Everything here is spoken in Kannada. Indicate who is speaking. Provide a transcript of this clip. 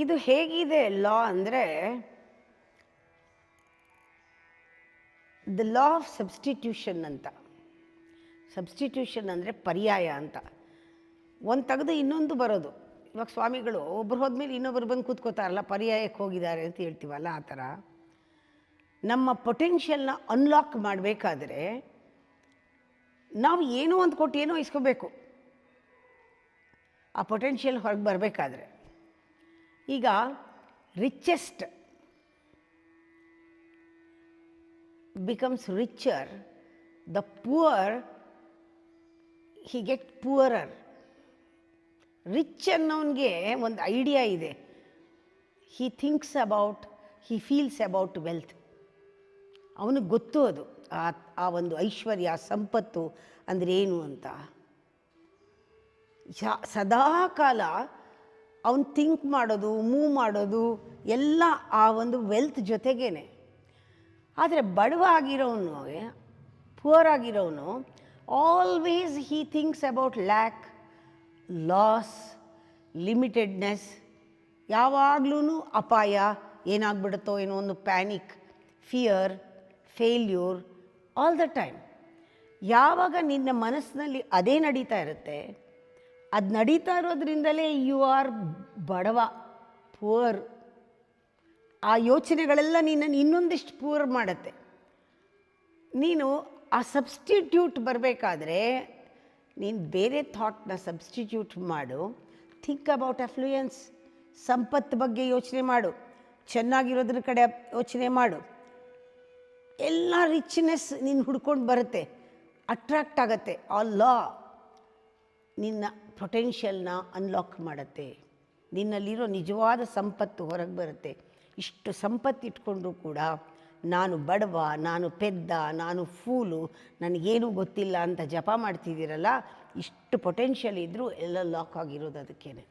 Speaker 1: ಇದು ಹೇಗಿದೆ ಲಾ ಅಂದರೆ, ದ ಲಾ ಆಫ್ ಸಬ್ಸ್ಟಿಟ್ಯೂಷನ್ ಅಂತ. ಸಬ್ಸ್ಟಿಟ್ಯೂಷನ್ ಅಂದರೆ ಪರ್ಯಾಯ ಅಂತ. ಒಂದು ತೆಗೆದು ಇನ್ನೊಂದು ಬರೋದು. ಇವಾಗ ಸ್ವಾಮಿಗಳು ಒಬ್ರು ಹೋದ್ಮೇಲೆ ಇನ್ನೊಬ್ರು ಬಂದು ಕೂತ್ಕೋತಾರಲ್ಲ, ಪರ್ಯಾಯಕ್ಕೆ ಹೋಗಿದ್ದಾರೆ ಅಂತ ಹೇಳ್ತೀವಲ್ಲ, ಆ ಥರ ನಮ್ಮ ಪೊಟೆನ್ಷಿಯಲ್ನ ಅನ್ಲಾಕ್ ಮಾಡಬೇಕಾದ್ರೆ ನಾವು ಏನೋ ಒಂದು ಕೊಟ್ಟು ಏನೋ ಇಸ್ಕೋಬೇಕು. ಆ ಪೊಟೆನ್ಷಿಯಲ್ ಹೊರಗೆ ಬರಬೇಕಾದ್ರೆ ಈಗ richest becomes richer, the poor he get poorer. Rich ಅನ್ನೋನಿಗೆ ಒಂದು ಐಡಿಯಾ ಇದೆ. He thinks about, he feels about wealth. ಅವನಿಗೆ ಗೊತ್ತು ಅದು, ಆ ಒಂದು ಐಶ್ವರ್ಯ ಸಂಪತ್ತು ಅಂದರೆ ಏನು ಅಂತ. ಸದಾಕಾಲ ಅವನು ಥಿಂಕ್ ಮಾಡೋದು, ಮೂವ್ ಮಾಡೋದು ಎಲ್ಲ ಆ ಒಂದು ವೆಲ್ತ್ ಜೊತೆಗೇನೆ. ಆದರೆ ಬಡವ ಆಗಿರೋನು, ಪುವರ್ ಆಗಿರೋನು, always he thinks about lack, loss, limitedness. ಯಾವಾಗಲೂ ಅಪಾಯ, ಏನಾಗ್ಬಿಡುತ್ತೋ ಏನೋ ಒಂದು panic, fear, failure all the time. ಯಾವಾಗ ನಿನ್ನ ಮನಸ್ಸಿನಲ್ಲಿ ಅದೇ ನಡೀತಾ ಇರುತ್ತೆ, ಅದು ನಡೀತಾ ಇರೋದ್ರಿಂದಲೇ ಯು ಆರ್ ಬಡವ, ಪುವರ್. ಆ ಯೋಚನೆಗಳೆಲ್ಲ ನಿನ್ನನ್ನು ಇನ್ನೊಂದಿಷ್ಟು ಪುವರ್ ಮಾಡುತ್ತೆ. ನೀನು ಆ ಸಬ್ಸ್ಟಿಟ್ಯೂಟ್ ಬರಬೇಕಾದ್ರೆ ನೀನು ಬೇರೆ ಥಾಟ್ನ ಸಬ್ಸ್ಟಿಟ್ಯೂಟ್ ಮಾಡು. ಥಿಂಕ್ ಅಬೌಟ್ ಅಫ್ಲೂಯೆನ್ಸ್, ಸಂಪತ್ತು ಬಗ್ಗೆ ಯೋಚನೆ ಮಾಡು, ಚೆನ್ನಾಗಿರೋದ್ರ ಕಡೆ ಯೋಚನೆ ಮಾಡು. ಎಲ್ಲ ರಿಚ್ನೆಸ್ ನೀನು ಹುಡ್ಕೊಂಡು ಬರುತ್ತೆ, ಅಟ್ರಾಕ್ಟ್ ಆಗುತ್ತೆ. ಆ ಲಾ ನಿನ್ನ ಪೊಟೆನ್ಷಿಯಲ್ನ ಅನ್ಲಾಕ್ ಮಾಡುತ್ತೆ. ನಿನ್ನಲ್ಲಿರೋ ನಿಜವಾದ ಸಂಪತ್ತು ಹೊರಗೆ ಬರುತ್ತೆ. ಇಷ್ಟು ಸಂಪತ್ತು ಇಟ್ಕೊಂಡ್ರೂ ಕೂಡ ನಾನು ಬಡವ, ನಾನು ಪೆದ್ದ, ನಾನು ಫೂಲು, ನನಗೇನೂ ಗೊತ್ತಿಲ್ಲ ಅಂತ ಜಪ ಮಾಡ್ತಿದ್ದೀರಲ್ಲ, ಇಷ್ಟು ಪೊಟೆನ್ಷಿಯಲ್ ಇದ್ದರೂ ಎಲ್ಲ ಲಾಕ್ ಆಗಿರೋದು ಅದಕ್ಕೇನೆ.